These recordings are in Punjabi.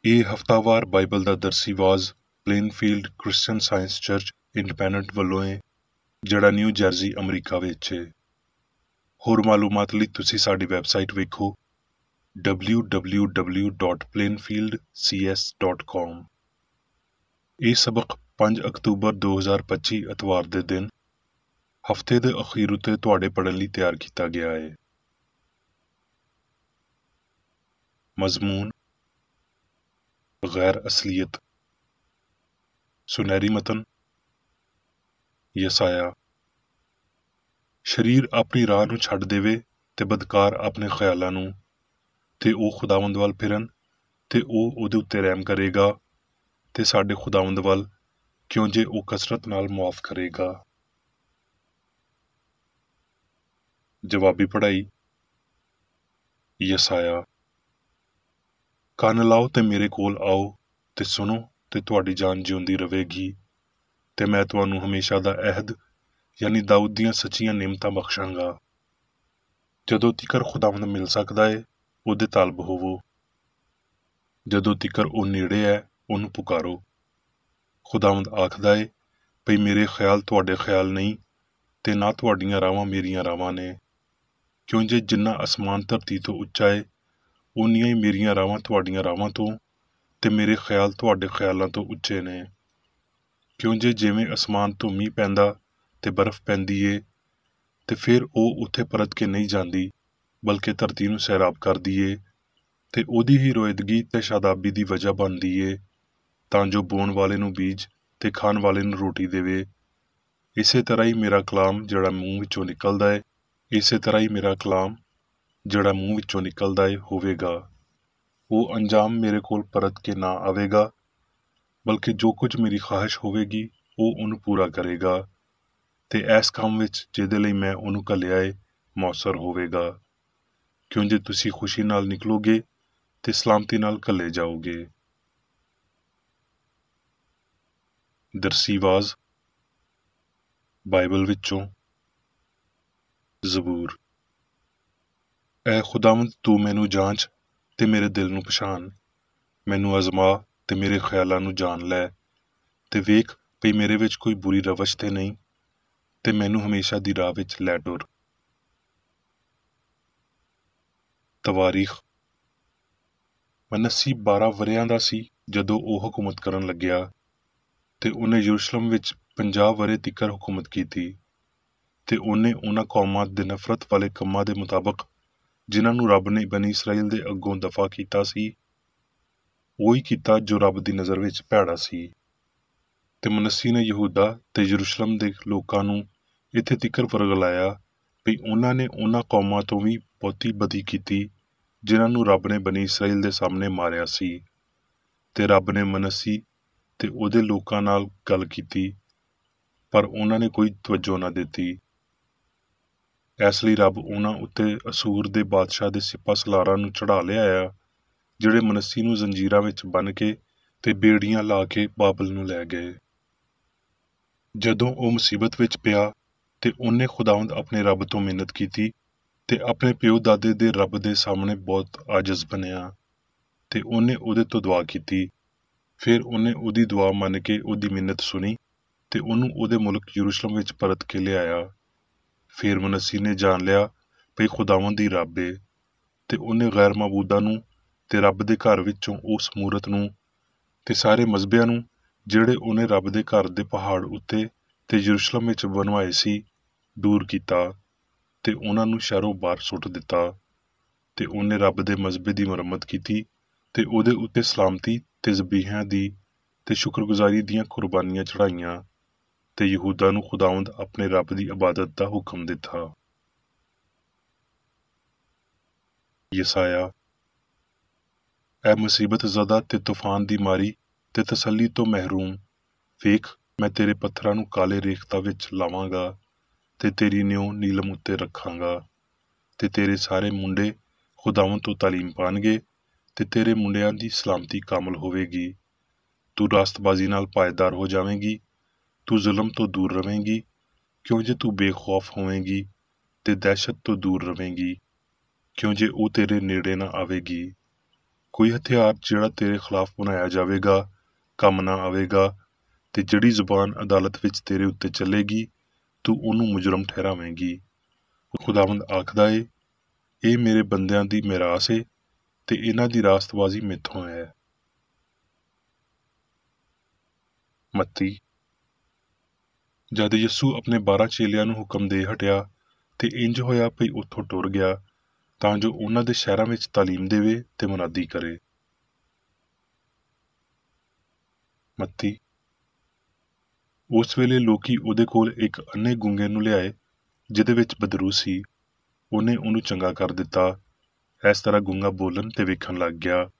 ਇਹ ਹਫ਼ਤਾਵਾਰ ਬਾਈਬਲ ਦਾ ਦਰਸੀਵਾਜ਼ Plainfield Christian Science Church Independent ਵੱਲੋਂ ਹੈ, ਜਿਹੜਾ ਨਿਊ ਜਰਜ਼ੀ ਅਮਰੀਕਾ ਵਿੱਚ ਹੈ। ਹੋਰ ਮਾਲੂਮਾਤ ਲਈ ਤੁਸੀਂ ਸਾਡੀ ਵੈਬਸਾਈਟ ਵੇਖੋ www.plainfieldcs.com। ਇਹ ਸਬਕ 5 ਅਕਤੂਬਰ 2025 ਐਤਵਾਰ ਦੇ ਦਿਨ ਹਫ਼ਤੇ ਦੇ ਅਖੀਰ ਉੱਤੇ ਤੁਹਾਡੇ ਪੜ੍ਹਨ ਲਈ ਤਿਆਰ ਕੀਤਾ ਗਿਆ ਹੈ। ਮਜ਼ਮੂਨ ਗੈਰ ਅਸਲੀਅਤ। ਸੁਨਹਿਰੀ ਮਤਨ ਯਸਾਇਆ। ਸਰੀਰ ਆਪਣੀ ਰਾਹ ਨੂੰ ਛੱਡ ਦੇਵੇ ਤੇ ਬਦਕਾਰ ਆਪਣੇ ਖਿਆਲਾਂ ਨੂੰ, ਤੇ ਉਹ ਖੁਦਾਵੰਦ ਵੱਲ ਫਿਰਨ ਤੇ ਉਹ ਉਹਦੇ ਉੱਤੇ ਰਹਿਮ ਕਰੇਗਾ, ਤੇ ਸਾਡੇ ਖੁਦਾਵੰਦ ਵੱਲ ਕਿਉਂ ਜੇ ਉਹ ਕਸਰਤ ਨਾਲ ਮੁਆਫ਼ ਕਰੇਗਾ। ਜਵਾਬੀ ਪੜ੍ਹਾਈ। ਯਸਾਇਆ। ਕੰਨ ਲਾਓ ਤੇ ਮੇਰੇ ਕੋਲ ਆਓ ਤੇ ਸੁਣੋ, ਤੇ ਤੁਹਾਡੀ ਜਾਨ ਜਿਉਂਦੀ ਰਹੇਗੀ, ਤੇ ਮੈਂ ਤੁਹਾਨੂੰ ਹਮੇਸ਼ਾ ਦਾ ਅਹਿਦ ਯਾਨੀ ਦਾਊਦ ਦੀਆਂ ਸੱਚੀਆਂ ਨਿਮਤਾਂ ਬਖਸ਼ਾਂਗਾ। ਜਦੋਂ ਤੀਕਰ ਖੁਦਾਵੰਦ ਮਿਲ ਸਕਦਾ ਏ, ਉਹਦੇ ਤਾਲਬ ਹੋਵੋ। ਜਦੋਂ ਤੀਕਰ ਉਹ ਨੇੜੇ ਹੈ, ਉਹਨੂੰ ਪੁਕਾਰੋ। ਖੁਦਾਵੰਦ ਆਖਦਾ ਏ ਭਈ ਮੇਰੇ ਖਿਆਲ ਤੁਹਾਡੇ ਖਿਆਲ ਨਹੀਂ, ਤੇ ਨਾ ਤੁਹਾਡੀਆਂ ਰਾਵਾਂ ਮੇਰੀਆਂ ਰਾਵਾਂ ਨੇ। ਕਿਉਂ ਜੇ ਜਿੰਨਾ ਅਸਮਾਨ ਧਰਤੀ ਤੋਂ ਉੱਚਾ ਏ, ਓਨੀਆਂ ਹੀ ਮੇਰੀਆਂ ਰਾਵਾਂ ਤੁਹਾਡੀਆਂ ਰਾਵਾਂ ਤੋਂ, ਤੇ ਮੇਰੇ ਖਿਆਲ ਤੁਹਾਡੇ ਖਿਆਲਾਂ ਤੋਂ ਉੱਚੇ ਨੇ। ਕਿਉਂ ਜੇ ਜਿਵੇਂ ਅਸਮਾਨ ਤੋਂ ਮੀਂਹ ਪੈਂਦਾ ਤੇ ਬਰਫ਼ ਪੈਂਦੀ ਏ, ਤੇ ਫਿਰ ਉਹ ਉੱਥੇ ਪਰਤ ਕੇ ਨਹੀਂ ਜਾਂਦੀ, ਬਲਕਿ ਧਰਤੀ ਨੂੰ ਸੈਰਾਬ ਕਰਦੀ ਏ, ਤੇ ਉਹਦੀ ਹੀ ਰੋਇਦਗੀ ਤੇ ਸ਼ਾਦਾਬੀ ਦੀ ਵਜ੍ਹਾ ਬਣਦੀ ਏ, ਤਾਂ ਜੋ ਬੋਣ ਵਾਲੇ ਨੂੰ ਬੀਜ ਤੇ ਖਾਣ ਵਾਲੇ ਨੂੰ ਰੋਟੀ ਦੇਵੇ। ਇਸੇ ਤਰ੍ਹਾਂ ਹੀ ਮੇਰਾ ਕਲਾਮ ਜਿਹੜਾ ਮੂੰਹ ਵਿੱਚੋਂ ਨਿਕਲਦਾ ਏ, ਹੋਵੇਗਾ। ਉਹ ਅੰਜਾਮ ਮੇਰੇ ਕੋਲ ਪਰਤ ਕੇ ਨਾ ਆਵੇਗਾ, ਬਲਕਿ ਜੋ ਕੁਝ ਮੇਰੀ ਖਾਹਿਸ਼ ਹੋਵੇਗੀ ਉਹ ਉਹਨੂੰ ਪੂਰਾ ਕਰੇਗਾ, ਤੇ ਇਸ ਕੰਮ ਵਿੱਚ ਜਿਹਦੇ ਲਈ ਮੈਂ ਉਹਨੂੰ ਘੱਲਿਆ ਏ ਮੌਸਰ ਹੋਵੇਗਾ। ਕਿਉਂ ਜੇ ਤੁਸੀਂ ਖੁਸ਼ੀ ਨਾਲ ਨਿਕਲੋਗੇ ਤੇ ਸਲਾਮਤੀ ਨਾਲ ਘੱਲੇ ਜਾਓਗੇ। ਦਰਸੀਵਾਜ਼ ਬਾਈਬਲ ਵਿੱਚੋਂ ਜ਼ਬੂਰ। ਐ ਖੁਦਾਵੰਦ, ਤੂੰ ਮੈਨੂੰ ਜਾਂਚ ਤੇ ਮੇਰੇ ਦਿਲ ਨੂੰ ਪਛਾਣ। ਮੈਨੂੰ ਅਜ਼ਮਾ ਤੇ ਮੇਰੇ ਖਿਆਲਾਂ ਨੂੰ ਜਾਣ ਲੈ, ਤੇ ਵੇਖ ਭਈ ਮੇਰੇ ਵਿੱਚ ਕੋਈ ਬੁਰੀ ਰਵਸ਼ ਤੇ ਨਹੀਂ, ਤੇ ਮੈਨੂੰ ਹਮੇਸ਼ਾ ਦੀ ਰਾਹ ਵਿੱਚ ਲੈ ਟੁਰ। ਤਵਾਰੀਖ। ਮਨੱਸੀ 12 ਵਰ੍ਹਿਆਂ ਦਾ ਸੀ ਜਦੋਂ ਉਹ ਹੁਕੂਮਤ ਕਰਨ ਲੱਗਿਆ, ਤੇ ਉਹਨੇ ਯਰੂਸ਼ਲਮ ਵਿੱਚ 50 ਵਰ੍ਹੇ ਤੀਕਰ ਹੁਕੂਮਤ ਕੀਤੀ, ਤੇ ਉਹਨੇ ਉਹਨਾਂ ਕੌਮਾਂ ਦੇ ਨਫ਼ਰਤ ਵਾਲੇ ਕੰਮਾਂ ਦੇ ਮੁਤਾਬਕ ਜਿਨ੍ਹਾਂ ਨੂੰ ਰੱਬ ਨੇ ਬਨੀ ਇਸਰਾਈਲ ਦੇ ਅੱਗੋਂ ਦਫਾ ਕੀਤਾ ਸੀ, ਉਹੀ ਕੀਤਾ ਜੋ ਰੱਬ ਦੀ ਨਜ਼ਰ ਵਿੱਚ ਭੈੜਾ ਸੀ। ਤੇ ਮਨੱਸੀ ਨੇ ਯਹੂਦਾ ਤੇ ਯਰੂਸ਼ਲਮ ਦੇ ਲੋਕਾਂ ਨੂੰ ਇੱਥੇ ਤੀਕਰ ਵਰਗਲਾਇਆ ਵੀ ਉਹਨਾਂ ਨੇ ਉਹਨਾਂ ਕੌਮਾਂ ਤੋਂ ਵੀ ਬਹੁਤੀ ਬਦੀ ਕੀਤੀ ਜਿਨ੍ਹਾਂ ਨੂੰ ਰੱਬ ਨੇ ਬਨੀ ਇਸਰਾਈਲ ਦੇ ਸਾਹਮਣੇ ਮਾਰਿਆ ਸੀ। ਤੇ ਰੱਬ ਨੇ ਮਨੱਸੀ ਤੇ ਉਹਦੇ ਲੋਕਾਂ ਨਾਲ ਗੱਲ ਕੀਤੀ, ਪਰ ਉਹਨਾਂ ਨੇ ਕੋਈ ਤਵੱਜੋ ਨਾ ਦਿੱਤੀ। ਇਸ ਲਈ ਰੱਬ ਉਹਨਾਂ ਉੱਤੇ ਅਸੂਰ ਦੇ ਬਾਦਸ਼ਾਹ ਦੇ ਸਿਪਾਹ ਸਲਾਰਾਂ ਨੂੰ ਚੜ੍ਹਾ ਲਿਆਇਆ, ਜਿਹੜੇ ਮਨੱਸੀ ਨੂੰ ਜ਼ੰਜੀਰਾਂ ਵਿੱਚ ਬੰਨ੍ਹ ਕੇ ਤੇ ਬੇੜੀਆਂ ਲਾ ਕੇ ਬਾਬਲ ਨੂੰ ਲੈ ਗਏ। ਜਦੋਂ ਉਹ ਮੁਸੀਬਤ ਵਿੱਚ ਪਿਆ ਤੇ ਉਹਨੇ ਖੁਦਾਵੰਦ ਆਪਣੇ ਰੱਬ ਤੋਂ ਮਿੰਨਤ ਕੀਤੀ, ਤੇ ਆਪਣੇ ਪਿਓ ਦਾਦੇ ਦੇ ਰੱਬ ਦੇ ਸਾਹਮਣੇ ਬਹੁਤ ਆਜਜ਼ ਬਣਿਆ, ਤੇ ਉਹਨੇ ਉਹਦੇ ਤੋਂ ਦੁਆ ਕੀਤੀ। ਫਿਰ ਉਹਨੇ ਉਹਦੀ ਦੁਆ ਮੰਨ ਕੇ ਉਹਦੀ ਮਿੰਨਤ ਸੁਣੀ, ਤੇ ਉਹਨੂੰ ਉਹਦੇ ਮੁਲਕ ਯਰੂਸ਼ਲਮ ਵਿੱਚ ਪਰਤ ਕੇ ਲਿਆਇਆ। ਫਿਰ ਮਨੱਸੀ ਨੇ ਜਾਣ ਲਿਆ ਭਈ ਖੁਦਾਵੰਦ ਹੀ ਰੱਬ ਏ, ਤੇ ਉਹਨੇ ਗੈਰ ਮਾਬੂਦਾਂ ਨੂੰ ਤੇ ਰੱਬ ਦੇ ਘਰ ਵਿੱਚੋਂ ਉਸ ਮੂਰਤ ਨੂੰ ਤੇ ਸਾਰੇ ਮਜ਼ਬਿਆਂ ਨੂੰ ਜਿਹੜੇ ਉਹਨੇ ਰੱਬ ਦੇ ਘਰ ਦੇ ਪਹਾੜ ਉੱਤੇ ਤੇ ਯਰੂਸ਼ਲਮ ਵਿੱਚ ਬਣਵਾਏ ਸੀ, ਦੂਰ ਕੀਤਾ, ਤੇ ਉਹਨਾਂ ਨੂੰ ਸ਼ਹਿਰੋਂ ਬਾਹਰ ਸੁੱਟ ਦਿੱਤਾ। ਤੇ ਉਹਨੇ ਰੱਬ ਦੇ ਮਜ਼ਬੇ ਦੀ ਮੁਰੰਮਤ ਕੀਤੀ, ਤੇ ਉਹਦੇ ਉੱਤੇ ਸਲਾਮਤੀ ਤੇ ਜ਼ਬੀਹਿਆਂ ਦੀ ਤੇ ਸ਼ੁਕਰਗੁਜ਼ਾਰੀ ਦੀਆਂ ਕੁਰਬਾਨੀਆਂ ਚੜ੍ਹਾਈਆਂ, ਤੇ ਯਹੂਦਾ ਨੂੰ ਖੁਦਾਵੰਦ ਆਪਣੇ ਰੱਬ ਦੀ ਇਬਾਦਤ ਦਾ ਹੁਕਮ ਦਿੱਤਾ। ਯਸਾਇਆ। ਐ ਮੁਸੀਬਤ ਜ਼ਦਾ ਤੇ ਤੂਫਾਨ ਦੀ ਮਾਰੀ ਤੇ ਤਸੱਲੀ ਤੋਂ ਮਹਿਰੂਮ, ਵੇਖ ਮੈਂ ਤੇਰੇ ਪੱਥਰਾਂ ਨੂੰ ਕਾਲੇ ਰੇਖਤਾਂ ਵਿੱਚ ਲਾਵਾਂਗਾ, ਤੇ ਤੇਰੀ ਨਿਉ ਨੀਲਮ ਉੱਤੇ ਰੱਖਾਂਗਾ, ਤੇ ਤੇਰੇ ਸਾਰੇ ਮੁੰਡੇ ਖੁਦਾਵੰਦ ਤੋਂ ਤਾਲੀਮ ਪਾਣਗੇ, ਤੇ ਤੇਰੇ ਮੁੰਡਿਆਂ ਦੀ ਸਲਾਮਤੀ ਕਾਮਲ ਹੋਵੇਗੀ। ਤੂੰ ਰਾਸਤਬਾਜ਼ੀ ਨਾਲ ਪਾਇਦਾਰ ਹੋ ਜਾਵੇਂਗੀ, ਤੂੰ ਜ਼ੁਲਮ ਤੋਂ ਦੂਰ ਰਵੇਂਗੀ, ਕਿਉਂ ਜੇ ਤੂੰ ਬੇਖੌਫ ਹੋਵੇਂਗੀ, ਤੇ ਦਹਿਸ਼ਤ ਤੋਂ ਦੂਰ ਰਵੇਂਗੀ, ਕਿਉਂ ਜੇ ਉਹ ਤੇਰੇ ਨੇੜੇ ਨਾ ਆਵੇਗੀ। ਕੋਈ ਹਥਿਆਰ ਜਿਹੜਾ ਤੇਰੇ ਖਿਲਾਫ ਬਣਾਇਆ ਜਾਵੇਗਾ ਕੰਮ ਨਾ ਆਵੇਗਾ, ਤੇ ਜਿਹੜੀ ਜ਼ੁਬਾਨ ਅਦਾਲਤ ਵਿੱਚ ਤੇਰੇ ਉੱਤੇ ਚੱਲੇਗੀ ਤੂੰ ਉਹਨੂੰ ਮੁਜਰਮ ਠਹਿਰਾਵੇਂਗੀ। ਖੁਦਾਵੰਦ ਆਖਦਾ ਏ, ਇਹ ਮੇਰੇ ਬੰਦਿਆਂ ਦੀ ਮਿਰਾਸ ਏ ਤੇ ਇਹਨਾਂ ਦੀ ਰਾਸਤਬਾਜ਼ੀ ਮੈਥੋਂ ਹੈ। ਮੱਤੀ। ਜਦ ਯਿਸੂ ਆਪਣੇ 12 ਚੇਲਿਆਂ ਨੂੰ ਹੁਕਮ ਦੇ ਹਟਿਆ ਤੇ ਇੰਜ ਹੋਇਆ ਭਈ ਉੱਥੋਂ ਟੁਰ ਗਿਆ, ਤਾਂ ਜੋ ਉਹਨਾਂ ਦੇ ਸ਼ਹਿਰਾਂ ਵਿੱਚ ਤਾਲੀਮ ਦੇਵੇ ਤੇ ਮੁਨਾਦੀ ਕਰੇ। ਮੱਤੀ। ਉਸ ਵੇਲੇ ਲੋਕੀ ਉਹਦੇ ਕੋਲ ਇੱਕ ਅੰਨੇ ਗੂੰਗੇ ਨੂੰ ਲਿਆਏ ਜਿਹਦੇ ਵਿੱਚ ਬਦਰੂ ਸੀ। ਉਹਨੇ ਉਹਨੂੰ ਚੰਗਾ ਕਰ ਦਿੱਤਾ। ਇਸ ਤਰ੍ਹਾਂ ਗੂੰਗਾ ਬੋਲਣ ਤੇ ਵੇਖਣ ਲੱਗ ਗਿਆ,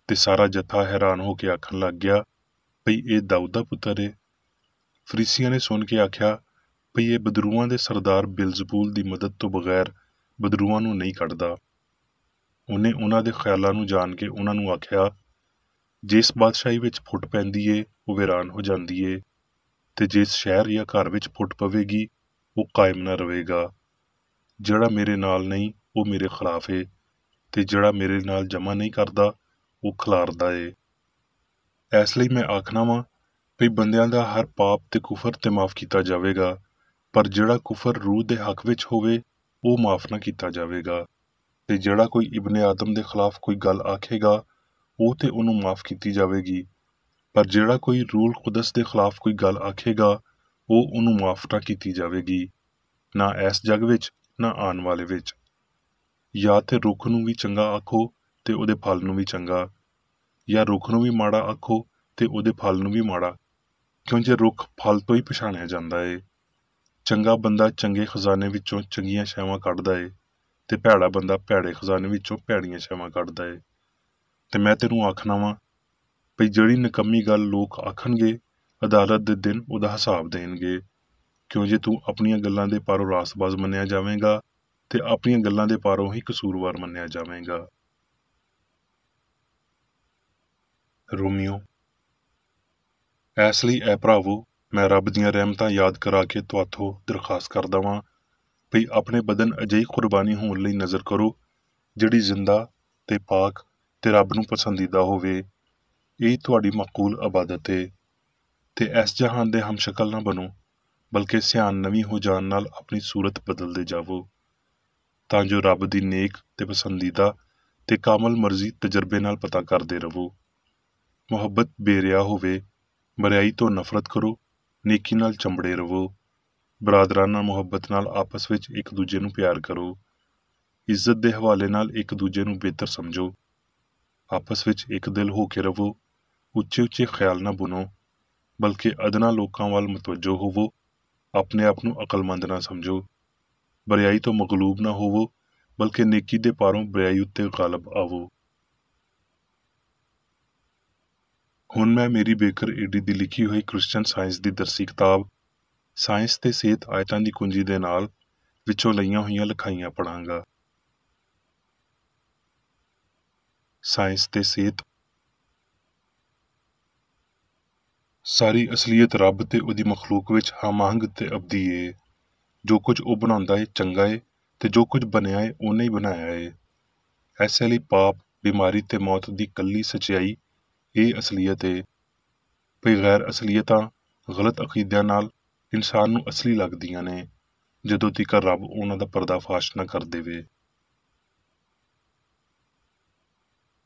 ਤੇ ਸਾਰਾ ਜੱਥਾ ਹੈਰਾਨ ਹੋ ਕੇ ਆਖਣ ਲੱਗ ਗਿਆ ਭਈ ਇਹ ਦਾਊਦ ਦਾ ਪੁੱਤਰ ਏ। ਫਰੀਸੀਆਂ ਨੇ ਸੁਣ ਕੇ ਆਖਿਆ ਭਈ ਇਹ ਬਦਰੂਆਂ ਦੇ ਸਰਦਾਰ ਬਿਲਜ਼ਬੂਲ ਦੀ ਮਦਦ ਤੋਂ ਬਗੈਰ ਬਦਰੂਆਂ ਨੂੰ ਨਹੀਂ ਕੱਢਦਾ। ਉਹਨੇ ਉਹਨਾਂ ਦੇ ਖਿਆਲਾਂ ਨੂੰ ਜਾਣ ਕੇ ਉਹਨਾਂ ਨੂੰ ਆਖਿਆ, ਜਿਸ ਬਾਦਸ਼ਾਹੀ ਵਿੱਚ ਫੁੱਟ ਪੈਂਦੀ ਏ ਉਹ ਵੀਰਾਨ ਹੋ ਜਾਂਦੀ ਏ, ਤੇ ਜਿਸ ਸ਼ਹਿਰ ਜਾਂ ਘਰ ਵਿੱਚ ਫੁੱਟ ਪਵੇਗੀ ਉਹ ਕਾਇਮ ਨਾ ਰਹੇਗਾ। ਜਿਹੜਾ ਮੇਰੇ ਨਾਲ ਨਹੀਂ ਉਹ ਮੇਰੇ ਖਿਲਾਫ ਏ, ਤੇ ਜਿਹੜਾ ਮੇਰੇ ਨਾਲ ਜਮਾ ਨਹੀਂ ਕਰਦਾ ਉਹ ਖਿਲਾਰਦਾ ਏ। ਇਸ ਲਈ ਮੈਂ ਆਖਣਾ ਵਾਂ ਭਈ ਬੰਦਿਆਂ ਦਾ ਹਰ ਪਾਪ ਤੇ ਕੁਫਰ ਤੇ ਮਾਫ਼ ਕੀਤਾ ਜਾਵੇਗਾ, ਪਰ ਜਿਹੜਾ ਕੁਫਰ ਰੂਹ ਦੇ ਹੱਕ ਵਿੱਚ ਹੋਵੇ ਉਹ ਮਾਫ਼ ਨਾ ਕੀਤਾ ਜਾਵੇਗਾ। ਤੇ ਜਿਹੜਾ ਕੋਈ ਇਬਨ ਆਦਮ ਦੇ ਖਿਲਾਫ ਕੋਈ ਗੱਲ ਆਖੇਗਾ ਉਹ ਤੇ ਉਹਨੂੰ ਮਾਫ਼ ਕੀਤੀ ਜਾਵੇਗੀ, ਪਰ ਜਿਹੜਾ ਕੋਈ ਰੂਲ ਕੁਦਸ ਦੇ ਖਿਲਾਫ ਕੋਈ ਗੱਲ ਆਖੇਗਾ ਉਹ ਉਹਨੂੰ ਮਾਫ਼ ਨਾ ਕੀਤੀ ਜਾਵੇਗੀ, ਨਾ ਇਸ ਜੱਗ ਵਿੱਚ ਨਾ ਆਉਣ ਵਾਲੇ ਵਿੱਚ। ਜਾਂ ਤੇ ਰੁੱਖ ਨੂੰ ਵੀ ਚੰਗਾ ਆਖੋ ਤੇ ਉਹਦੇ ਫਲ ਨੂੰ ਵੀ ਚੰਗਾ, ਜਾਂ ਰੁੱਖ ਨੂੰ ਵੀ ਮਾੜਾ ਆਖੋ ਤੇ ਉਹਦੇ ਫਲ ਨੂੰ ਵੀ ਮਾੜਾ, ਕਿਉਂਕਿ ਰੁੱਖ ਫਲ ਤੋਂ ਹੀ ਪਛਾਣਿਆ ਜਾਂਦਾ ਏ। ਚੰਗਾ ਬੰਦਾ ਚੰਗੇ ਖਜ਼ਾਨੇ ਵਿੱਚੋਂ ਚੰਗੀਆਂ ਸ਼ੈਵਾਂ ਕੱਢਦਾ ਏ, ਤੇ ਭੈੜਾ ਬੰਦਾ ਭੈੜੇ ਖਜ਼ਾਨੇ ਵਿੱਚੋਂ ਭੈੜੀਆਂ ਸ਼ੈਵਾਂ ਕੱਢਦਾ ਏ। ਤੇ ਮੈਂ ਤੈਨੂੰ ਆਖਣਾ ਵਾਂ ਭਈ ਜਿਹੜੀ ਨਿਕੰਮੀ ਗੱਲ ਲੋਕ ਆਖਣਗੇ ਅਦਾਲਤ ਦੇ ਦਿਨ ਉਹਦਾ ਹਿਸਾਬ ਦੇਣਗੇ, ਕਿਉਂ ਜੇ ਤੂੰ ਆਪਣੀਆਂ ਗੱਲਾਂ ਦੇ ਪਾਰੋਂ ਰਾਸਬਾਜ਼ ਮੰਨਿਆ ਜਾਵੇਂਗਾ ਤੇ ਆਪਣੀਆਂ ਗੱਲਾਂ ਦੇ ਪਾਰੋਂ ਹੀ ਕਸੂਰਵਾਰ ਮੰਨਿਆ ਜਾਵੇਂਗਾ। ਰੋਮੀਓ। ਇਸ ਲਈ ਐ ਭਰਾਵੋ, ਮੈਂ ਰੱਬ ਦੀਆਂ ਰਹਿਮਤਾਂ ਯਾਦ ਕਰਾ ਕੇ ਤੁਹਾਥੋਂ ਦਰਖਾਸਤ ਕਰਦਾ ਵਾਂ ਭਈ ਆਪਣੇ ਬਦਨ ਅਜਿਹੀ ਕੁਰਬਾਨੀ ਹੋਣ ਲਈ ਨਜ਼ਰ ਕਰੋ ਜਿਹੜੀ ਜ਼ਿੰਦਾ ਤੇ ਪਾਕ ਤੇ ਰੱਬ ਨੂੰ ਪਸੰਦੀਦਾ ਹੋਵੇ। ਇਹ ਤੁਹਾਡੀ ਮਕਬੂਲ ਇਬਾਦਤ ਏ। ਤੇ ਇਸ ਜਹਾਨ ਦੇ ਹਮਸ਼ਕਲ ਨਾ ਬਣੋ, ਬਲਕਿ ਸਿਆਣ ਨਵੀਂ ਹੋ ਜਾਣ ਨਾਲ ਆਪਣੀ ਸੂਰਤ ਬਦਲਦੇ ਜਾਵੋ, ਤਾਂ ਜੋ ਰੱਬ ਦੀ ਨੇਕ ਤੇ ਪਸੰਦੀਦਾ ਤੇ ਕਾਮਲ ਮਰਜ਼ੀ ਤਜਰਬੇ ਨਾਲ ਪਤਾ ਕਰਦੇ ਰਹੋ। ਮੁਹੱਬਤ ਬੇਰਿਆ ਹੋਵੇ, ਬਰਿਆਈ ਤੋਂ ਨਫ਼ਰਤ ਕਰੋ, ਨੇਕੀ ਨਾਲ ਚੰਬੜੇ ਰਹੋ। ਬਰਾਦਰਾਨਾ ਮੁਹੱਬਤ ਨਾਲ ਆਪਸ ਵਿੱਚ ਇੱਕ ਦੂਜੇ ਨੂੰ ਪਿਆਰ ਕਰੋ। ਇੱਜ਼ਤ ਦੇ ਹਵਾਲੇ ਨਾਲ ਇੱਕ ਦੂਜੇ ਨੂੰ ਬਿਹਤਰ ਸਮਝੋ। ਆਪਸ ਵਿੱਚ ਇੱਕ ਦਿਲ ਹੋ ਕੇ ਰਹੋ। ਉੱਚੇ ਉੱਚੇ ਖਿਆਲ ਨਾ ਬੁਣੋ, ਬਲਕਿ ਅਦਨਾ ਲੋਕਾਂ ਵੱਲ ਮੁਤਵੱਜੋ ਹੋਵੋ। ਆਪਣੇ ਆਪ ਨੂੰ ਅਕਲਮੰਦ ਨਾ ਸਮਝੋ। ਬਰਿਆਈ ਤੋਂ ਮਗਲੂਬ ਨਾ ਹੋਵੋ, ਬਲਕਿ ਨੇਕੀ ਦੇ ਪਾਰੋਂ ਬਰਿਆਈ ਉੱਤੇ ਗਾਲਬ ਆਵੋ। ਹੁਣ ਮੈਂ ਮੇਰੀ ਬੇਕਰ ਏਡੀ ਦੀ ਲਿਖੀ ਹੋਈ ਕ੍ਰਿਸਚਨ ਸਾਇੰਸ ਦੀ ਦਰਸੀ ਕਿਤਾਬ ਸਾਇੰਸ ਤੇ ਸਿਹਤ ਆਇਤਾਂ ਦੀ ਕੁੰਜੀ ਦੇ ਨਾਲ ਵਿੱਚੋਂ ਲਈਆਂ ਹੋਈਆਂ ਲਿਖਾਈਆਂ ਪੜ੍ਹਾਂਗਾ। ਸਾਇੰਸ ਤੇ ਸਿਹਤ। ਸਾਰੀ ਅਸਲੀਅਤ ਰੱਬ ਤੇ ਉਹਦੀ ਮਖਲੂਕ ਵਿੱਚ ਹਮਾਹੰਗ ਤੇ ਅਬਦੀ ਏ। ਜੋ ਕੁਝ ਉਹ ਬਣਾਉਂਦਾ ਏ ਚੰਗਾ ਏ, ਤੇ ਜੋ ਕੁਝ ਬਣਿਆ ਏ ਉਹਨੇ ਹੀ ਬਣਾਇਆ ਏ। ਐਸੇ ਲਈ ਪਾਪ, ਬਿਮਾਰੀ ਤੇ ਮੌਤ ਦੀ ਕੱਲੀ ਸੱਚਾਈ ਇਹ ਅਸਲੀਅਤ ਏ। ਭਈ ਗੈਰ ਅਸਲੀਅਤਾਂ ਗਲਤ ਅਕੀਦਿਆਂ ਨਾਲ ਇਨਸਾਨ ਨੂੰ ਅਸਲੀ ਲੱਗਦੀਆਂ ਨੇ, ਜਦੋਂ ਤੀਕਰ ਰੱਬ ਉਹਨਾਂ ਦਾ ਪਰਦਾਫਾਸ਼ ਨਾ ਕਰ ਦੇਵੇ।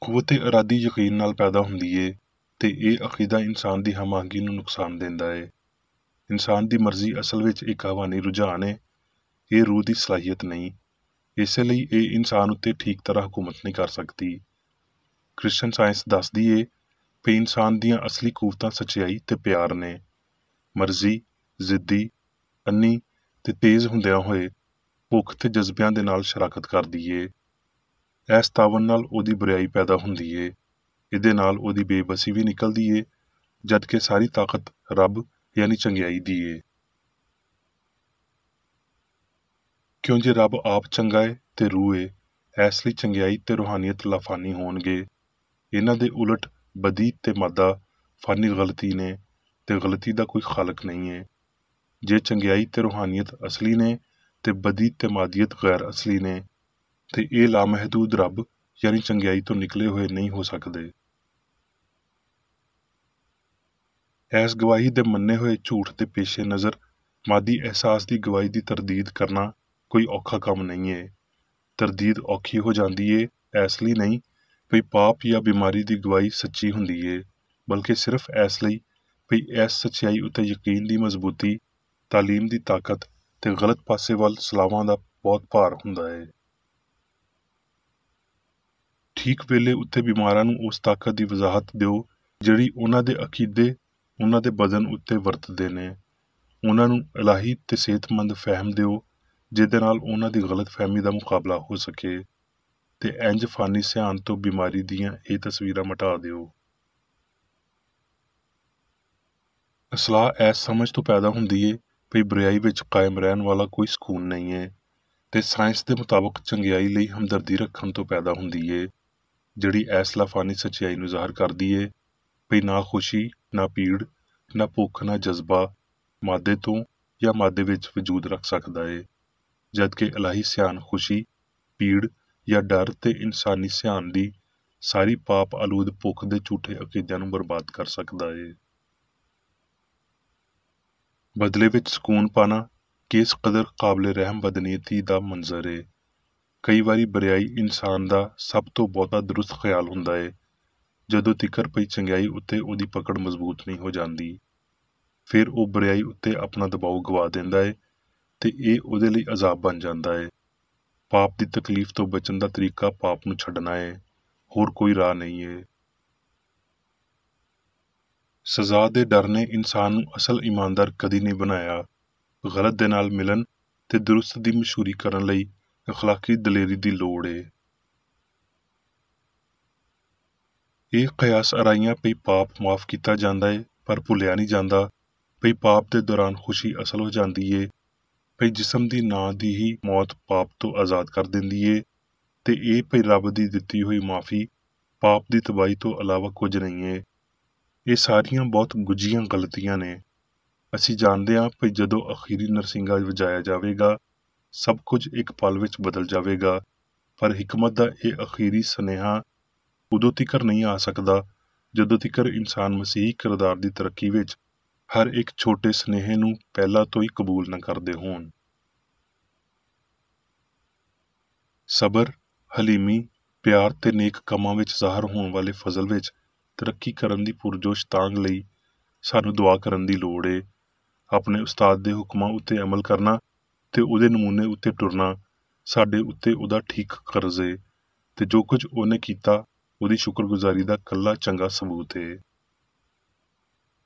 ਕੁਵੱਤੇ ਇਰਾਦੀ ਯਕੀਨ ਨਾਲ ਪੈਦਾ ਹੁੰਦੀ ਏ, ਤੇ ਇਹ ਅਕੀਦਾ ਇਨਸਾਨ ਦੀ ਹਮਾਹੰਗੀ ਨੂੰ ਨੁਕਸਾਨ ਦਿੰਦਾ ਏ। ਇਨਸਾਨ ਦੀ ਮਰਜ਼ੀ ਅਸਲ ਵਿੱਚ ਇੱਕ ਹਵਾਨੀ ਰੁਝਾਨ ਏ, ਇਹ ਰੂਹ ਦੀ ਸਲਾਹੀਅਤ ਨਹੀਂ। ਇਸੇ ਲਈ ਇਹ ਇਨਸਾਨ ਉੱਤੇ ਠੀਕ ਤਰ੍ਹਾਂ ਹਕੂਮਤ ਨਹੀਂ ਕਰ ਸਕਦੀ। ਕ੍ਰਿਸਚਨ ਸਾਇੰਸ ਦੱਸਦੀ ਏ ਕਿ ਇਨਸਾਨ ਦੀਆਂ ਅਸਲੀ ਕੂਵਤਾਂ ਸੱਚਾਈ ਤੇ ਪਿਆਰ ਨੇ। ਮਰਜ਼ੀ, ਜ਼ਿੱਦੀ, ਅੰਨੀ ਤੇ ਤੇਜ਼ ਹੁੰਦਿਆਂ ਹੋਏ ਭੁੱਖ ਤੇ ਜਜ਼ਬਿਆਂ ਦੇ ਨਾਲ ਸ਼ਰਾਕਤ ਕਰਦੀ ਏ। ਇਸ ਤਾਵਨ ਨਾਲ ਉਹਦੀ ਬੁਰਾਈ ਪੈਦਾ ਹੁੰਦੀ ਏ। ਇਹਦੇ ਨਾਲ ਉਹਦੀ ਬੇਬਸੀ ਵੀ ਨਿਕਲਦੀ ਏ, ਜਦ ਕਿ ਸਾਰੀ ਤਾਕਤ ਰੱਬ ਯਾਨੀ ਚੰਗਿਆਈ ਦੀ ਏ। ਕਿਉਂ ਜੇ ਰੱਬ ਆਪ ਚੰਗਾ ਏ ਤੇ ਰੂਹ ਏ, ਇਸ ਲਈ ਚੰਗਿਆਈ ਤੇ ਰੂਹਾਨੀਅਤ ਲਾਫਾਨੀ ਹੋਣਗੇ। ਇਹਨਾਂ ਦੇ ਉਲਟ ਬਦੀ ਤੇ ਮਾਦਾ ਫਾਨੀ ਗਲਤੀ ਨੇ, ਤੇ ਗਲਤੀ ਦਾ ਕੋਈ ਖਾਲਕ ਨਹੀਂ ਏ। ਜੇ ਚੰਗਿਆਈ ਤੇ ਰੂਹਾਨੀਅਤ ਅਸਲੀ ਨੇ ਤੇ ਬਦੀ ਤੇ ਮਾਦੀਅਤ ਗੈਰ ਅਸਲੀ ਨੇ, ਤੇ ਇਹ ਲਾਮਹਦੂਦ ਰੱਬ ਯਾਨੀ ਚੰਗਿਆਈ ਤੋਂ ਨਿਕਲੇ ਹੋਏ ਨਹੀਂ ਹੋ ਸਕਦੇ। ਇਸ ਗਵਾਹੀ ਦੇ ਮੰਨੇ ਹੋਏ ਝੂਠ ਦੇ ਪੇਸ਼ੇ ਨਜ਼ਰ ਮਾਦੀ ਅਹਿਸਾਸ ਦੀ ਗਵਾਹੀ ਦੀ ਤਰਦੀਦ ਕਰਨਾ ਕੋਈ ਔਖਾ ਕੰਮ ਨਹੀਂ ਹੈ। ਤਰਦੀਦ ਔਖੀ ਹੋ ਜਾਂਦੀ ਏ ਇਸ ਲਈ ਨਹੀਂ ਵੀ ਪਾਪ ਜਾਂ ਬਿਮਾਰੀ ਦੀ ਗਵਾਹੀ ਸੱਚੀ ਹੁੰਦੀ ਏ, ਬਲਕਿ ਸਿਰਫ ਇਸ ਲਈ ਵੀ ਇਸ ਸੱਚਾਈ ਉੱਤੇ ਯਕੀਨ ਦੀ ਮਜ਼ਬੂਤੀ, ਤਾਲੀਮ ਦੀ ਤਾਕਤ ਤੇ ਗਲਤ ਪਾਸੇ ਵੱਲ ਸਲਾਹਾਂ ਦਾ ਬਹੁਤ ਭਾਰ ਹੁੰਦਾ ਹੈ। ਠੀਕ ਵੇਲੇ ਉੱਤੇ ਬਿਮਾਰਾਂ ਨੂੰ ਉਸ ਤਾਕਤ ਦੀ ਵਜ਼ਾਹਤ ਦਿਓ ਜਿਹੜੀ ਉਹਨਾਂ ਦੇ ਅਕੀਦੇ ਉਹਨਾਂ ਦੇ ਬਦਨ ਉੱਤੇ ਵਰਤਦੇ ਨੇ। ਉਹਨਾਂ ਨੂੰ ਇਲਾਹੀ ਤੇ ਸਿਹਤਮੰਦ ਫਹਿਮ ਦਿਓ ਜਿਹਦੇ ਨਾਲ ਉਹਨਾਂ ਦੀ ਗਲਤ ਫਹਿਮੀ ਦਾ ਮੁਕਾਬਲਾ ਹੋ ਸਕੇ, ਤੇ ਇੰਜ ਫਾਨੀ ਸਿਆਣ ਤੋਂ ਬਿਮਾਰੀ ਦੀਆਂ ਇਹ ਤਸਵੀਰਾਂ ਮਿਟਾ ਦਿਓ। ਇਸਲਾਹ ਇਸ ਸਮਝ ਤੋਂ ਪੈਦਾ ਹੁੰਦੀ ਏ ਵੀ ਬੁਰਾਈ ਵਿੱਚ ਕਾਇਮ ਰਹਿਣ ਵਾਲਾ ਕੋਈ ਸਕੂਨ ਨਹੀਂ ਹੈ, ਤੇ ਸਾਇੰਸ ਦੇ ਮੁਤਾਬਕ ਚੰਗਿਆਈ ਲਈ ਹਮਦਰਦੀ ਰੱਖਣ ਤੋਂ ਪੈਦਾ ਹੁੰਦੀ ਏ ਜਿਹੜੀ ਇਸ ਲਾਫਾਨੀ ਸੱਚਾਈ ਨੂੰ ਜ਼ਾਹਰ ਕਰਦੀ ਏ ਵੀ ਨਾ ਖੁਸ਼ੀ, ਨਾ ਪੀੜ, ਨਾ ਭੁੱਖ, ਨਾ ਜਜ਼ਬਾ ਮਾਦੇ ਤੋਂ ਜਾਂ ਮਾਦੇ ਵਿੱਚ ਵਜੂਦ ਰੱਖ ਸਕਦਾ ਏ, ਜਦਕਿ ਇਲਾਹੀ ਸਿਆਣ ਖੁਸ਼ੀ, ਪੀੜ ਜਾਂ ਡਰ ਤੇ ਇਨਸਾਨੀ ਸਿਆਣ ਦੀ ਸਾਰੀ ਪਾਪ ਆਲੂਦ ਭੁੱਖ ਦੇ ਝੂਠੇ ਅਕੀਦਿਆਂ ਨੂੰ ਬਰਬਾਦ ਕਰ ਸਕਦਾ ਏ। ਬਦਲੇ ਵਿੱਚ ਸਕੂਨ ਪਾਣਾ ਕਿਸ ਕਦਰ ਕਾਬਲੇ ਰਹਿਮ ਬਦਨੀਅਤੀ ਦਾ ਮੰਜ਼ਰ ਏ। ਕਈ ਵਾਰੀ ਬੁਰਾਈ ਇਨਸਾਨ ਦਾ ਸਭ ਤੋਂ ਬਹੁਤਾ ਦਰੁਸਤ ਖਿਆਲ ਹੁੰਦਾ ਏ ਜਦੋਂ ਤਿਕਰ ਪਈ ਚੰਗਿਆਈ ਉੱਤੇ ਉਹਦੀ ਪਕੜ ਮਜ਼ਬੂਤ ਨਹੀਂ ਹੋ ਜਾਂਦੀ। ਫਿਰ ਉਹ ਬੁਰਾਈ ਉੱਤੇ ਆਪਣਾ ਦਬਾਅ ਗਵਾ ਦਿੰਦਾ ਏ ਤੇ ਇਹ ਉਹਦੇ ਲਈ ਅਜ਼ਾਬ ਬਣ ਜਾਂਦਾ ਏ। ਪਾਪ ਦੀ ਤਕਲੀਫ ਤੋਂ ਬਚਣ ਦਾ ਤਰੀਕਾ ਪਾਪ ਨੂੰ ਛੱਡਣਾ ਏ, ਹੋਰ ਕੋਈ ਰਾਹ ਨਹੀਂ ਏ। ਸਜ਼ਾ ਦੇ ਡਰ ਨੇ ਇਨਸਾਨ ਨੂੰ ਅਸਲ ਇਮਾਨਦਾਰ ਕਦੀ ਨਹੀਂ ਬਣਾਇਆ। ਗਲਤ ਦੇ ਨਾਲ ਮਿਲਣ ਤੇ ਦਰੁਸਤ ਦੀ ਮਸ਼ਹੂਰੀ ਕਰਨ ਲਈ ਅਖਲਾਕੀ ਦਲੇਰੀ ਦੀ ਲੋੜ ਏ। ਇਹ ਕਿਆਸ ਅਰਾਈਆਂ ਪਈ ਪਾਪ ਮਾਫ ਕੀਤਾ ਜਾਂਦਾ ਏ ਪਰ ਭੁੱਲਿਆ ਨਹੀਂ ਜਾਂਦਾ ਪਈ ਪਾਪ ਦੇ ਦੌਰਾਨ ਖੁਸ਼ੀ ਅਸਲ ਹੋ ਜਾਂਦੀ ਏ, ਪਈ ਜਿਸਮ ਦੀ ਨਾਂ ਦੀ ਹੀ ਮੌਤ ਪਾਪ ਤੋਂ ਆਜ਼ਾਦ ਕਰ ਦਿੰਦੀ ਏ, ਤੇ ਇਹ ਪਈ ਰੱਬ ਦੀ ਦਿੱਤੀ ਹੋਈ ਮਾਫੀ ਪਾਪ ਦੀ ਤਬਾਹੀ ਤੋਂ ਇਲਾਵਾ ਕੁਝ ਨਹੀਂ ਏ। ਇਹ ਸਾਰੀਆਂ ਬਹੁਤ ਗੁੱਝੀਆਂ ਗਲਤੀਆਂ ਨੇ। ਅਸੀਂ ਜਾਣਦੇ ਹਾਂ ਕਿ ਜਦੋਂ ਅਖੀਰੀ ਨਰਸਿੰਘਾ ਵਜਾਇਆ ਜਾਵੇਗਾ ਸਭ ਕੁਝ ਇੱਕ ਪਲ ਵਿੱਚ ਬਦਲ ਜਾਵੇਗਾ, ਪਰ ਹਿਕਮਤ ਦਾ ਇਹ ਅਖੀਰੀ ਸੁਨੇਹਾ ਉਦੋਂ ਤਿਕਰ ਨਹੀਂ ਆ ਸਕਦਾ ਜਦੋਂ ਤਿਕਰ ਇਨਸਾਨ ਮਸੀਹੀ ਕਿਰਦਾਰ ਦੀ ਤਰੱਕੀ ਵਿੱਚ ਹਰ ਇੱਕ ਛੋਟੇ ਸੁਨੇਹੇ ਨੂੰ ਪਹਿਲਾਂ ਤੋਂ ਹੀ ਕਬੂਲ ਨਾ ਕਰਦੇ ਹੋਣ। ਸਬਰ, ਹਲੀਮੀ, ਪਿਆਰ ਤੇ ਨੇਕ ਕੰਮਾਂ ਵਿੱਚ ਜ਼ਾਹਰ ਹੋਣ ਵਾਲੇ ਫਜ਼ਲ ਵਿੱਚ ਤਰੱਕੀ ਕਰਨ ਦੀ ਪੁਰਜੋਸ਼ ਤਾਂਘ ਲਈ ਸਾਨੂੰ ਦੁਆ ਕਰਨ ਦੀ ਲੋੜ ਏ। ਆਪਣੇ ਉਸਤਾਦ ਦੇ ਹੁਕਮਾਂ ਉੱਤੇ ਅਮਲ ਕਰਨਾ ਤੇ ਉਹਦੇ ਨਮੂਨੇ ਉੱਤੇ ਟੁਰਨਾ ਸਾਡੇ ਉੱਤੇ ਉਹਦਾ ਠੀਕ ਕਰਜ਼ ਏ, ਤੇ ਜੋ ਕੁਝ ਉਹਨੇ ਕੀਤਾ ਉਹਦੀ ਸ਼ੁਕਰਗੁਜ਼ਾਰੀ ਦਾ ਕੱਲਾ ਚੰਗਾ ਸਬੂਤ ਏ।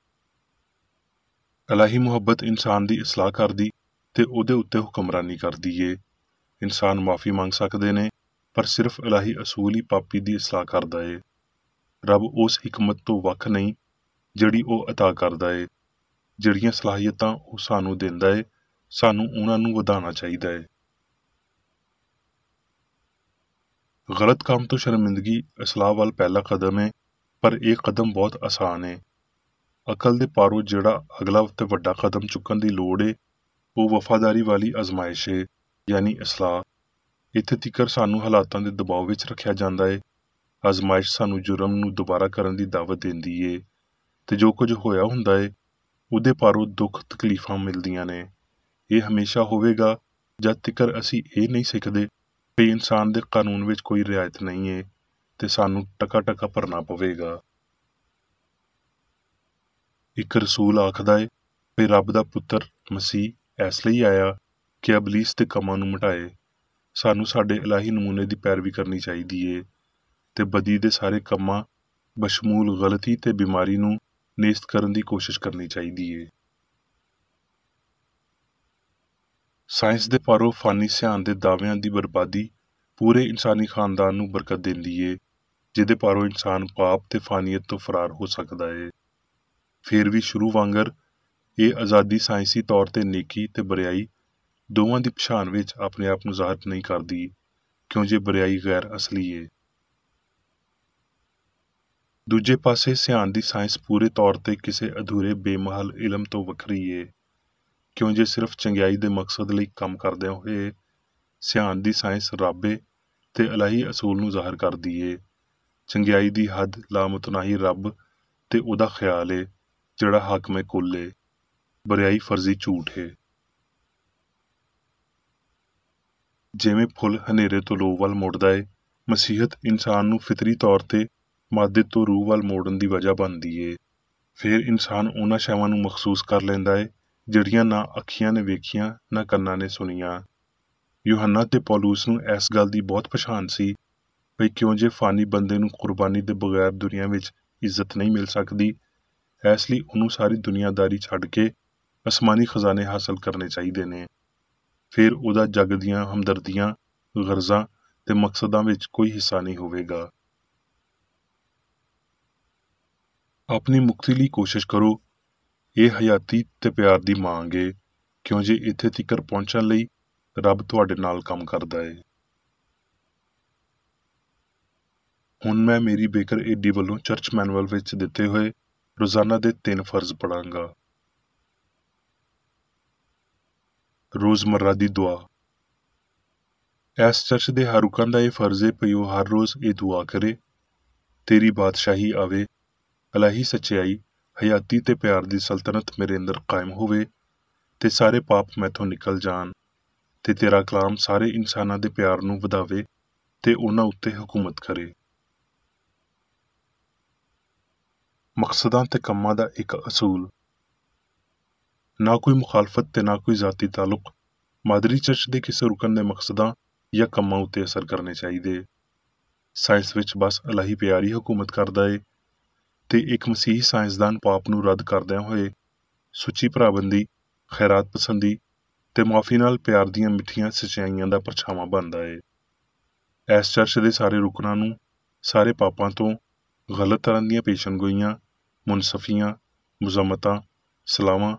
ਇਲਾਹੀ ਮੁਹੱਬਤ ਇਨਸਾਨ ਦੀ ਇਸਲਾਹ ਕਰਦੀ ਤੇ ਉਹਦੇ ਉੱਤੇ ਹੁਕਮਰਾਨੀ ਕਰਦੀ ਏ। ਇਨਸਾਨ ਮਾਫੀ ਮੰਗ ਸਕਦੇ ਨੇ ਪਰ ਸਿਰਫ ਇਲਾਹੀ ਅਸੂਲ ਹੀ ਪਾਪੀ ਦੀ ਇਸਲਾਹ ਕਰਦਾ ਏ। ਰੱਬ ਉਸ ਹਿਕਮਤ ਤੋਂ ਵੱਖ ਨਹੀਂ ਜਿਹੜੀ ਉਹ ਅਤਾ ਕਰਦਾ ਏ। ਜਿਹੜੀਆਂ ਸਲਾਹੀਅਤਾਂ ਉਹ ਸਾਨੂੰ ਦਿੰਦਾ ਏ ਸਾਨੂੰ ਉਹਨਾਂ ਨੂੰ ਵਧਾਉਣਾ ਚਾਹੀਦਾ ਏ। ਗਲਤ ਕੰਮ ਤੋਂ ਸ਼ਰਮਿੰਦਗੀ ਇਸਲਾਹ ਵੱਲ ਪਹਿਲਾ ਕਦਮ ਏ, ਪਰ ਇਹ ਕਦਮ ਬਹੁਤ ਆਸਾਨ ਏ। ਅਕਲ ਦੇ ਪਾਰੋਂ ਜਿਹੜਾ ਅਗਲਾ ਤੇ ਵੱਡਾ ਕਦਮ ਚੁੱਕਣ ਦੀ ਲੋੜ ਏ ਉਹ ਵਫਾਦਾਰੀ ਵਾਲੀ ਅਜ਼ਮਾਇਸ਼ ਏ, ਯਾਨੀ ਇਸਲਾਹ। ਇੱਥੇ ਤੀਕਰ ਸਾਨੂੰ ਹਾਲਾਤਾਂ ਦੇ ਦਬਾਅ ਵਿੱਚ ਰੱਖਿਆ ਜਾਂਦਾ ਏ। ਅਜ਼ਮਾਇਸ਼ ਸਾਨੂੰ ਜੁਰਮ ਨੂੰ ਦੁਬਾਰਾ ਕਰਨ ਦੀ ਦਾਵਤ ਦਿੰਦੀ ਏ, ਤੇ ਜੋ ਕੁਝ ਹੋਇਆ ਹੁੰਦਾ ਏ ਉਹਦੇ ਪਾਰੋਂ ਦੁੱਖ ਤਕਲੀਫਾਂ ਮਿਲਦੀਆਂ ਨੇ। ਇਹ ਹਮੇਸ਼ਾ ਹੋਵੇਗਾ ਜਦ ਤੀਕਰ ਅਸੀਂ ਇਹ ਨਹੀਂ ਸਿੱਖਦੇ ਕਿ ਇਨਸਾਨ ਦੇ ਕਾਨੂੰਨ ਵਿੱਚ ਕੋਈ ਰਿਆਇਤ ਨਹੀਂ ਏ ਤੇ ਸਾਨੂੰ ਟਕਾ ਟਕਾ ਭਰਨਾ ਪਵੇਗਾ। ਇੱਕ ਰਸੂਲ ਆਖਦਾ ਏ ਕਿ ਰੱਬ ਦਾ ਪੁੱਤਰ ਮਸੀਹ ਇਸ ਲਈ ਆਇਆ ਕਿ ਇਬਲੀਸ ਦੇ ਕੰਮਾਂ ਨੂੰ ਮਿਟਾਏ। ਸਾਨੂੰ ਸਾਡੇ ਇਲਾਹੀ ਨਮੂਨੇ ਦੀ ਪੈਰਵੀ ਕਰਨੀ ਚਾਹੀਦੀ ਏ ਤੇ ਬਦੀ ਦੇ ਸਾਰੇ ਕੰਮਾਂ ਬਸ਼ਮੂਲ ਗਲਤੀ ਤੇ ਬਿਮਾਰੀ ਨੂੰ ਨੇਸਤ ਕਰਨ ਦੀ ਕੋਸ਼ਿਸ਼ ਕਰਨੀ ਚਾਹੀਦੀ ਏ। ਸਾਇੰਸ ਦੇ ਪਾਰੋਂ ਫਾਨੀ ਸਿਆਣ ਦੇ ਦਾਅਵਿਆਂ ਦੀ ਬਰਬਾਦੀ ਪੂਰੇ ਇਨਸਾਨੀ ਖਾਨਦਾਨ ਨੂੰ ਬਰਕਤ ਦਿੰਦੀ ਏ, ਜਿਹਦੇ ਪਾਰੋਂ ਇਨਸਾਨ ਪਾਪ ਤੇ ਫਾਨੀਅਤ ਤੋਂ ਫਰਾਰ ਹੋ ਸਕਦਾ ਏ। ਫਿਰ ਵੀ ਸ਼ੁਰੂ ਵਾਂਗਰ ਇਹ ਆਜ਼ਾਦੀ ਸਾਇੰਸੀ ਤੌਰ ਤੇ ਨੇਕੀ ਤੇ ਬੁਰਾਈ ਦੋਵਾਂ ਦੀ ਪਛਾਣ ਵਿੱਚ ਆਪਣੇ ਆਪ ਨੂੰ ਜ਼ਾਹਰ ਨਹੀਂ ਕਰਦੀ, ਕਿਉਂ ਜੇ ਬੁਰਾਈ ਗੈਰ ਅਸਲੀ ਏ। ਦੂਜੇ ਪਾਸੇ ਸਿਆਣ ਦੀ ਸਾਇੰਸ ਪੂਰੇ ਤੌਰ ਤੇ ਕਿਸੇ ਅਧੂਰੇ ਬੇਮਹਲ ਇਲਮ ਤੋਂ ਵੱਖਰੀ ਏ, ਕਿਉਂ ਜੇ ਸਿਰਫ ਚੰਗਿਆਈ ਦੇ ਮਕਸਦ ਲਈ ਕੰਮ ਕਰਦਿਆਂ ਹੋਏ ਸਿਆਣ ਦੀ ਸਾਇੰਸ ਰੱਬ ਏ ਤੇ ਇਲਾਹੀ ਅਸੂਲ ਨੂੰ ਜ਼ਾਹਰ ਕਰਦੀ ਏ। ਚੰਗਿਆਈ ਦੀ ਹੱਦ ਲਾਮਤਨਾਹੀ ਰੱਬ ਤੇ ਉਹਦਾ ਖਿਆਲ ਏ ਜਿਹੜਾ ਹਾਕਮੇ ਕੁੱਲ ਏ। ਬੁਰਿਆਈ ਫਰਜ਼ੀ ਝੂਠ ਏ। ਜਿਵੇਂ ਫੁੱਲ ਹਨੇਰੇ ਤੋਂ ਲੋ ਵੱਲ ਮੁੜਦਾ ਏ, ਮਸੀਹਤ ਇਨਸਾਨ ਨੂੰ ਫਿਤਰੀ ਤੌਰ ਤੇ ਮਾਦੇ ਤੋਂ ਰੂਹ ਵੱਲ ਮੋੜਨ ਦੀ ਵਜ੍ਹਾ ਬਣਦੀ ਏ। ਫਿਰ ਇਨਸਾਨ ਉਹਨਾਂ ਸ਼ੈਵਾਂ ਨੂੰ ਮਖਸੂਸ ਕਰ ਲੈਂਦਾ ਏ ਜਿਹੜੀਆਂ ਨਾ ਅੱਖੀਆਂ ਨੇ ਵੇਖੀਆਂ ਨਾ ਕੰਨਾਂ ਨੇ ਸੁਣੀਆਂ। ਯੂਹੰਨਾ ਤੇ ਪੌਲੁਸ ਨੂੰ ਇਸ ਗੱਲ ਦੀ ਬਹੁਤ ਪਛਾਣ ਸੀ ਬਈ ਕਿਉਂ ਜੇ ਫਾਨੀ ਬੰਦੇ ਨੂੰ ਕੁਰਬਾਨੀ ਦੇ ਬਗੈਰ ਦੁਨੀਆ ਵਿੱਚ ਇੱਜ਼ਤ ਨਹੀਂ ਮਿਲ ਸਕਦੀ, ਇਸ ਲਈ ਉਹਨੂੰ ਸਾਰੀ ਦੁਨੀਆਦਾਰੀ ਛੱਡ ਕੇ ਅਸਮਾਨੀ ਖਜ਼ਾਨੇ ਹਾਸਲ ਕਰਨੇ ਚਾਹੀਦੇ ਨੇ। ਫਿਰ ਉਹਦਾ ਜੱਗ ਦੀਆਂ ਹਮਦਰਦੀਆਂ, ਗਰਜ਼ਾਂ ਤੇ ਮਕਸਦਾਂ ਵਿੱਚ ਕੋਈ ਹਿੱਸਾ ਨਹੀਂ ਹੋਵੇਗਾ। ਆਪਣੀ ਮੁਕਤੀ ਲਈ ਕੋਸ਼ਿਸ਼ ਕਰੋ। ਇਹ ਹਯਾਤੀ ਤੇ ਪਿਆਰ ਦੀ ਮੰਗ ਏ, ਕਿਉਂ ਜੇ ਇੱਥੇ ਤੀਕਰ ਪਹੁੰਚਣ ਲਈ ਰੱਬ ਤੁਹਾਡੇ ਨਾਲ ਕੰਮ ਕਰਦਾ ਏ। ਹੁਣ ਮੈਂ ਮੇਰੀ ਬੇਕਰ ਏਡੀ ਵੱਲੋਂ ਚਰਚ ਮੈਨੂਅਲ ਵਿੱਚ ਦਿੱਤੇ ਹੋਏ ਰੋਜ਼ਾਨਾ ਦੇ 3 ਫਰਜ਼ ਪੜਾਂਗਾ। ਰੋਜ਼ਮर्रा ਦੀ ਦੁਆ। ਇਸ ਚਰਚ ਦੇ ਹਰ ਰੁਕਨ ਦਾ ਇਹ ਫਰਜ਼ ਏ ਭਈ ਉਹ ਹਰ ਰੋਜ਼ ਇਹ ਦੁਆ ਕਰੇ, ਤੇਰੀ ਬਾਦਸ਼ਾਹੀ ਆਵੇ, ਇਲਾਹੀ ਸੱਚਾਈ, ਹਯਾਤੀ ਤੇ ਪਿਆਰ ਦੀ ਸਲਤਨਤ ਮੇਰੇ ਅੰਦਰ ਕਾਇਮ ਹੋਵੇ ਤੇ ਸਾਰੇ ਪਾਪ ਮੈਥੋਂ ਨਿਕਲ ਜਾਣ ਤੇ ਤੇਰਾ ਕਲਾਮ ਸਾਰੇ ਇਨਸਾਨਾਂ ਦੇ ਪਿਆਰ ਨੂੰ ਵਧਾਵੇ ਤੇ ਉਹਨਾਂ ਉੱਤੇ ਹਕੂਮਤ ਕਰੇ। ਮਕਸਦਾਂ ਤੇ ਕੰਮਾਂ ਦਾ ਇੱਕ ਅਸੂਲ। ਨਾ ਕੋਈ ਮੁਖਾਲਫਤ ਤੇ ਨਾ ਕੋਈ ਜ਼ਾਤੀ ਤਾਲੁਕ ਮਾਦਰੀ ਚਰਚ ਦੇ ਕਿਸੇ ਰੁਕਨ ਦੇ ਮਕਸਦਾਂ ਜਾਂ ਕੰਮਾਂ ਉੱਤੇ ਅਸਰ ਕਰਨੇ ਚਾਹੀਦੇ। ਸਾਇੰਸ ਵਿੱਚ ਬਸ ਇਲਾਹੀ ਪਿਆਰ ਹੀ ਹਕੂਮਤ ਕਰਦਾ ਏ ਤੇ ਇੱਕ ਮਸੀਹੀ ਸਾਇੰਸਦਾਨ ਪਾਪ ਨੂੰ ਰੱਦ ਕਰਦਿਆਂ ਹੋਏ ਸੁੱਚੀ ਭਰਾਬੰਦੀ, ਖੈਰਾਤ ਪਸੰਦੀ ਤੇ ਮੁਆਫੀ ਨਾਲ ਪਿਆਰ ਦੀਆਂ ਮਿੱਠੀਆਂ ਸੱਚਾਈਆਂ ਦਾ ਪਰਛਾਵਾਂ ਬਣਦਾ ਏ। ਇਸ ਚਰਚ ਦੇ ਸਾਰੇ ਰੁਕਨਾਂ ਨੂੰ ਸਾਰੇ ਪਾਪਾਂ ਤੋਂ, ਗਲਤ ਤਰ੍ਹਾਂ ਦੀਆਂ ਪੇਸ਼ਨਗੋਈਆਂ, ਮੁਨਸਫੀਆਂ, ਮੁਜ਼ਮਤਾਂ, ਸਲਾਵਾਂ,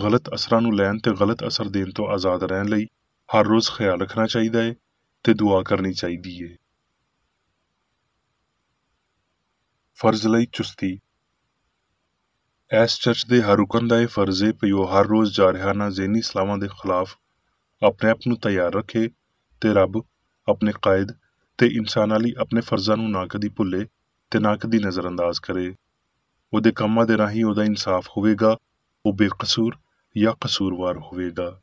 ਗਲਤ ਅਸਰਾਂ ਨੂੰ ਲੈਣ ਤੇ ਗਲਤ ਅਸਰ ਦੇਣ ਤੋਂ ਆਜ਼ਾਦ ਰਹਿਣ ਲਈ ਹਰ ਰੋਜ਼ ਖਿਆਲ ਰੱਖਣਾ ਚਾਹੀਦਾ ਏ ਤੇ ਦੁਆ ਕਰਨੀ ਚਾਹੀਦੀ ਏ। ਫਰਜ਼ ਲਈ ਚੁਸਤੀ। ਇਸ ਚਰਚ ਦੇ ਹਰ ਰੁਕਨ ਦਾ ਇਹ ਫਰਜ਼ ਏ ਭਈ ਉਹ ਹਰ ਰੋਜ਼ ਜਾਰਹਾਨਾ ਜ਼ਹਿਨੀ ਸਲਾਵਾਂ ਦੇ ਖਿਲਾਫ ਆਪਣੇ ਆਪ ਨੂੰ ਤਿਆਰ ਰੱਖੇ ਤੇ ਰੱਬ, ਆਪਣੇ ਕਾਇਦ ਤੇ ਇਨਸਾਨਾਂ ਲਈ ਆਪਣੇ ਫਰਜ਼ਾਂ ਨੂੰ ਨਾ ਕਦੀ ਭੁੱਲੇ ਤੇ ਨਾ ਕਦੀ ਨਜ਼ਰਅੰਦਾਜ਼ ਕਰੇ। ਉਹਦੇ ਕੰਮਾਂ ਦੇ ਰਾਹੀਂ ਉਹਦਾ ਇਨਸਾਫ ਹੋਵੇਗਾ, ਉਹ ਬੇਕਸੂਰ ਜਾਂ ਕਸੂਰਵਾਰ ਹੋਵੇਗਾ।